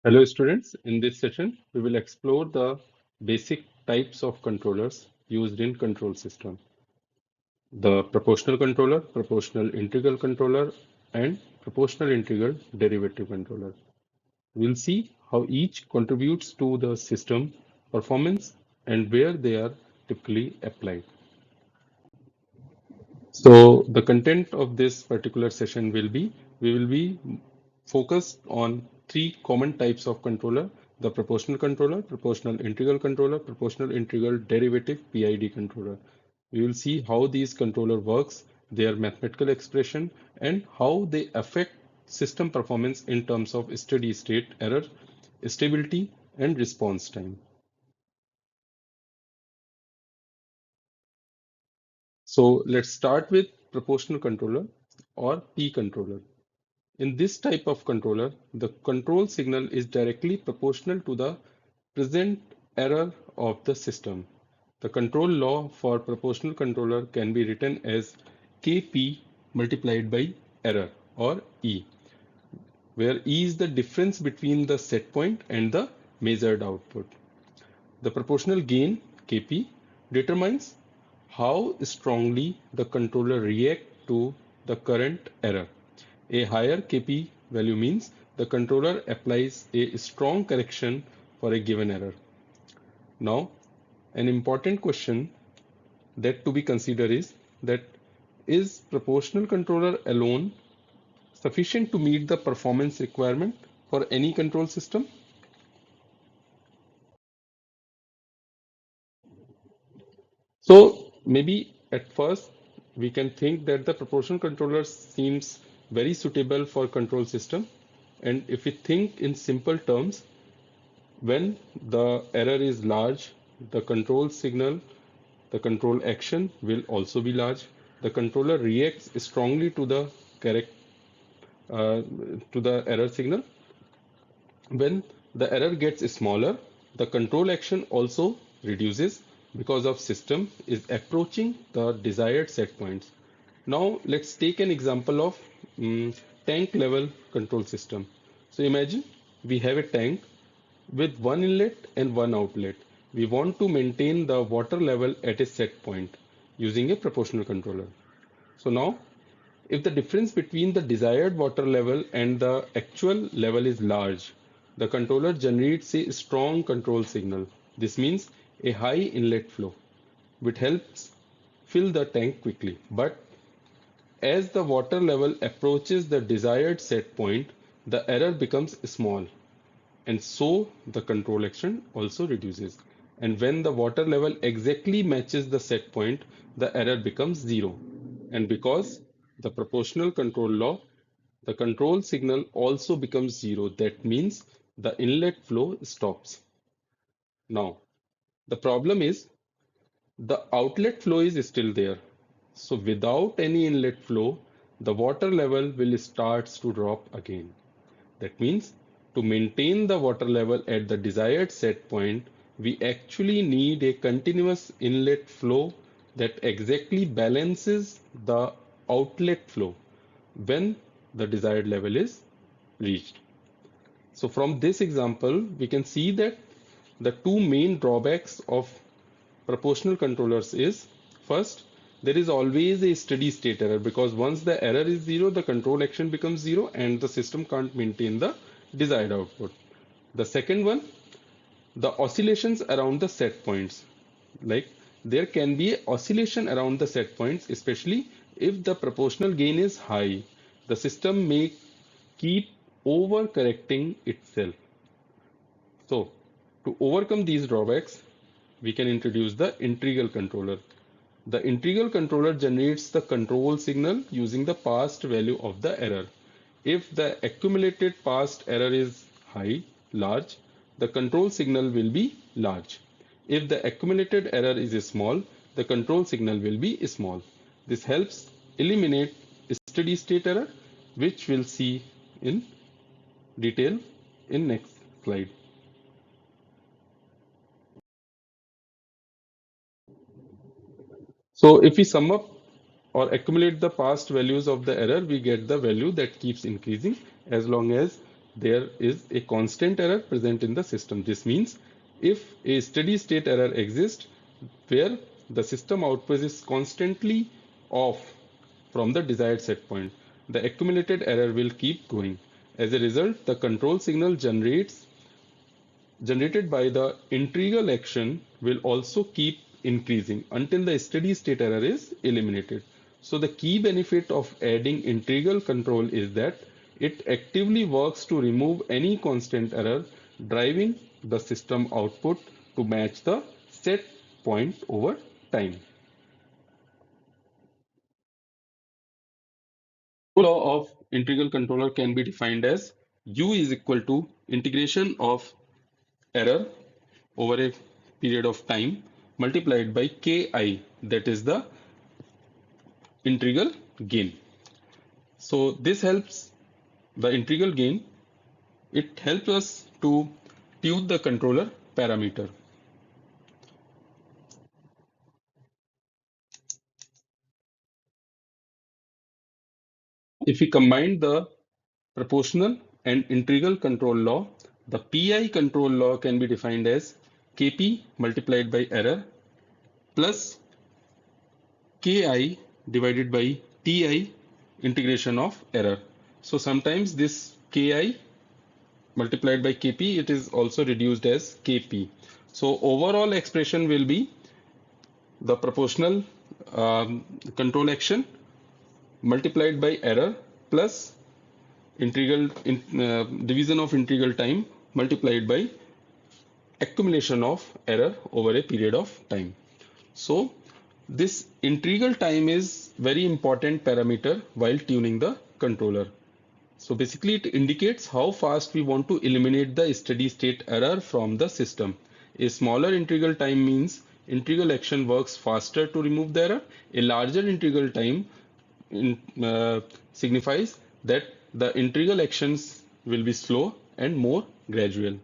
Hello students, in this session we will explore the basic types of controllers used in control system. The proportional controller, proportional integral controller and proportional integral derivative controller. We'll see how each contributes to the system performance and where they are typically applied. So the content of this particular session will be, we will be focused on three common types of controller: the proportional controller, proportional integral controller, proportional integral derivative PID controller. We will see how these controller works, their mathematical expression, and how they affect system performance in terms of steady state error, stability, and response time. So let's start with proportional controller or P controller. In this type of controller, the control signal is directly proportional to the present error of the system. The control law for proportional controller can be written as Kp multiplied by error, or E, where E is the difference between the set point and the measured output. The proportional gain, Kp, determines how strongly the controller reacts to the current error. A higher Kp value means the controller applies a strong correction for a given error. Now, an important question that to be considered is proportional controller alone sufficient to meet the performance requirement for any control system? So maybe at first we can think that the proportional controller seems very suitable for control system. And if we think in simple terms, when the error is large, the control signal, the control action will also be large. The controller reacts strongly to the correct to the error signal. When the error gets smaller, the control action also reduces because of system is approaching the desired set points. Now let's take an example of tank level control system. So imagine we have a tank with one inlet and one outlet. We want to maintain the water level at a set point using a proportional controller. So now, if the difference between the desired water level and the actual level is large, the controller generates a strong control signal. This means a high inlet flow, which helps fill the tank quickly. But as the water level approaches the desired set point, the error becomes small, and so the control action also reduces. And when the water level exactly matches the set point, the error becomes zero. And because the proportional control law, the control signal also becomes zero. That means the inlet flow stops. Now, the problem is the outlet flow is still there. So without any inlet flow, the water level will start to drop again. That means to maintain the water level at the desired set point, we actually need a continuous inlet flow that exactly balances the outlet flow when the desired level is reached. So from this example, we can see that the two main drawbacks of proportional controllers is, first, there is always a steady state error, because once the error is zero, the control action becomes zero and the system can't maintain the desired output. The second one, the oscillations around the set points. Like there can be oscillation around the set points, especially if the proportional gain is high. The system may keep over correcting itself. So to overcome these drawbacks, we can introduce the integral controller. The integral controller generates the control signal using the past value of the error. If the accumulated past error is large, the control signal will be large. If the accumulated error is small, the control signal will be small. This helps eliminate steady state error, which we'll see in detail in next slide. So if we sum up or accumulate the past values of the error, we get the value that keeps increasing as long as there is a constant error present in the system. This means if a steady state error exists where the system output is constantly off from the desired set point, the accumulated error will keep going. As a result, the control signal generated by the integral action will also keep increasing until the steady state error is eliminated. So the key benefit of adding integral control is that it actively works to remove any constant error, driving the system output to match the set point over time. Law of integral controller can be defined as U is equal to integration of error over a period of time multiplied by Ki, that is the integral gain. So this helps the integral gain. It helps us to tune the controller parameter. If we combine the proportional and integral control law, the PI control law can be defined as Kp multiplied by error plus Ki divided by Ti integration of error. So sometimes this Ki multiplied by Kp, it is also reduced as Kp. So overall expression will be the proportional control action multiplied by error plus division of integral time multiplied by accumulation of error over a period of time. So this integral time is very important parameter while tuning the controller. So basically it indicates how fast we want to eliminate the steady state error from the system. A smaller integral time means integral action works faster to remove the error. A larger integral time in, signifies that the integral actions will be slow and more gradual.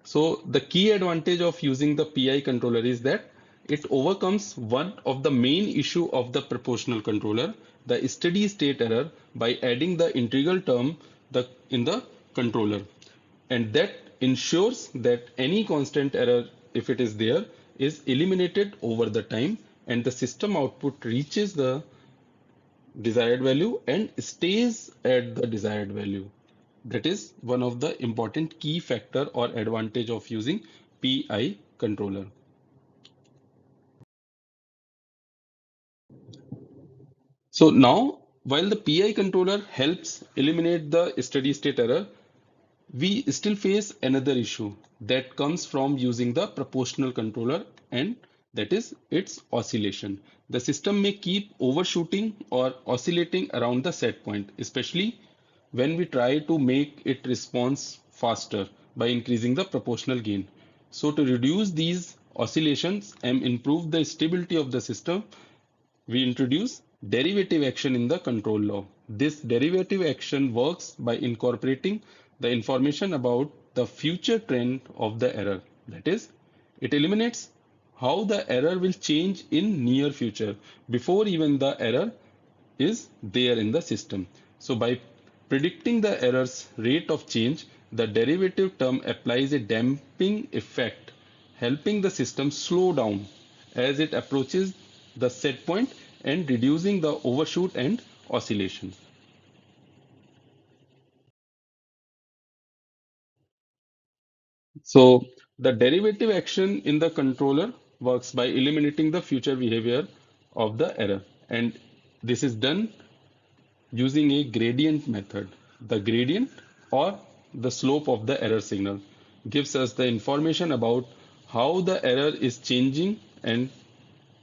So the key advantage of using the PI controller is that it overcomes one of the main issue of the proportional controller, the steady state error, by adding the integral term in the controller. And that ensures that any constant error, if it is there, is eliminated over the time and the system output reaches the desired value and stays at the desired value. That is one of the important key factor or advantage of using PI controller. So now, while the PI controller helps eliminate the steady state error, we still face another issue that comes from using the proportional controller, and that is its oscillation. The system may keep overshooting or oscillating around the set point, especially when we try to make it response faster by increasing the proportional gain. So to reduce these oscillations and improve the stability of the system, we introduce derivative action in the control law. This derivative action works by incorporating the information about the future trend of the error. That is, it eliminates how the error will change in near future before even the error is there in the system. So by predicting the error's rate of change, the derivative term applies a damping effect, helping the system slow down as it approaches the set point and reducing the overshoot and oscillation. So the derivative action in the controller works by eliminating the future behavior of the error, and this is done using a gradient method. The gradient or the slope of the error signal gives us the information about how the error is changing and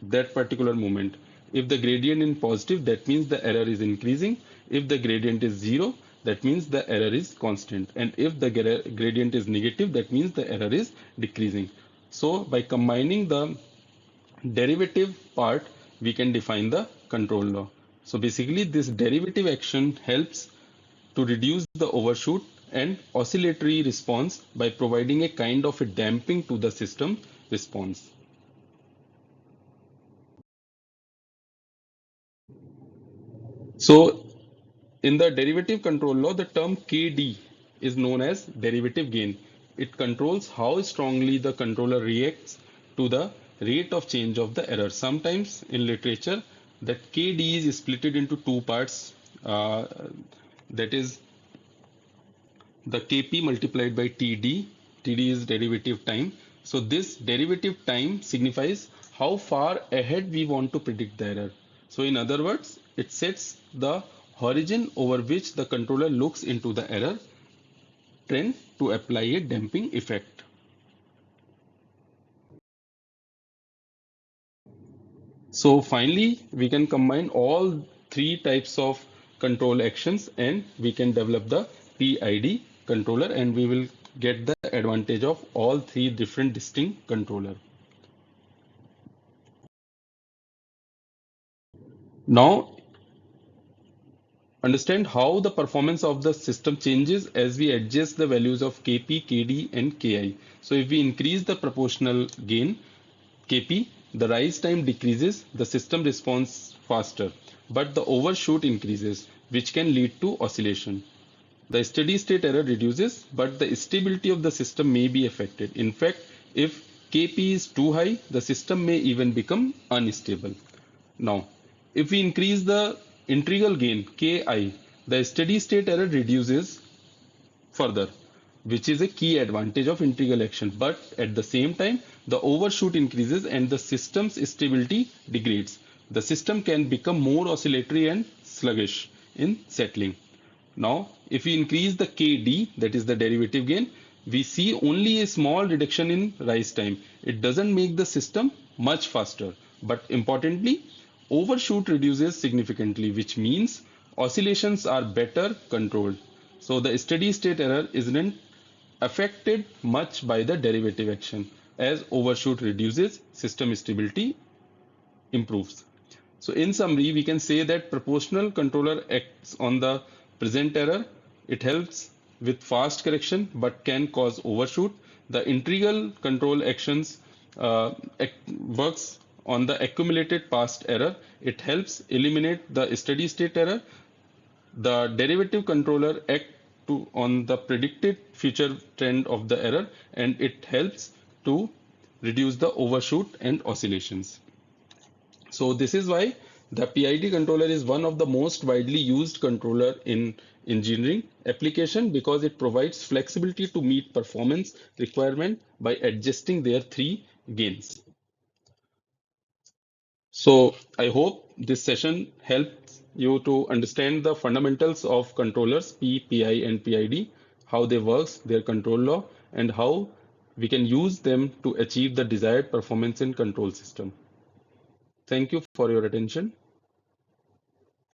that particular moment. If the gradient is positive, that means the error is increasing. If the gradient is zero, that means the error is constant. And if the gradient is negative, that means the error is decreasing. So by combining the derivative part, we can define the control law. So basically this derivative action helps to reduce the overshoot and oscillatory response by providing a kind of a damping to the system response. So In the derivative control law, the term KD is known as derivative gain. It controls how strongly the controller reacts to the rate of change of the error. Sometimes in literature, that KD is split into two parts. Uh, that is the Kp multiplied by Td. Td is derivative time. So this derivative time signifies how far ahead we want to predict the error. So in other words, it sets the horizon over which the controller looks into the error trend to apply a damping effect. So finally, we can combine all three types of control actions and we can develop the PID controller, and we will get the advantage of all three different distinct controller. Now understand how the performance of the system changes as we adjust the values of Kp, Kd and Ki. So if we increase the proportional gain Kp, the rise time decreases, the system responds faster, but the overshoot increases, which can lead to oscillation. The steady state error reduces, but the stability of the system may be affected. In fact, if Kp is too high, the system may even become unstable. Now, if we increase the integral gain Ki, the steady state error reduces further, which is a key advantage of integral action. But at the same time, the overshoot increases and the system's stability degrades. The system can become more oscillatory and sluggish in settling. Now, if we increase the Kd, that is the derivative gain, we see only a small reduction in rise time. It doesn't make the system much faster, but importantly, overshoot reduces significantly, which means oscillations are better controlled. So the steady state error isn't affected much by the derivative action. As overshoot reduces, system stability improves. So in summary, we can say that proportional controller acts on the present error. It helps with fast correction but can cause overshoot. The integral control actions works on the accumulated past error. It helps eliminate the steady state error. The derivative controller acts on the predicted future trend of the error, and it helps to reduce the overshoot and oscillations. So this is why the PID controller is one of the most widely used controller in engineering application, because it provides flexibility to meet performance requirement by adjusting their three gains. So I hope this session helps you to understand the fundamentals of controllers P, PI and PID, how they work, their control law, and how we can use them to achieve the desired performance in control system. Thank you for your attention.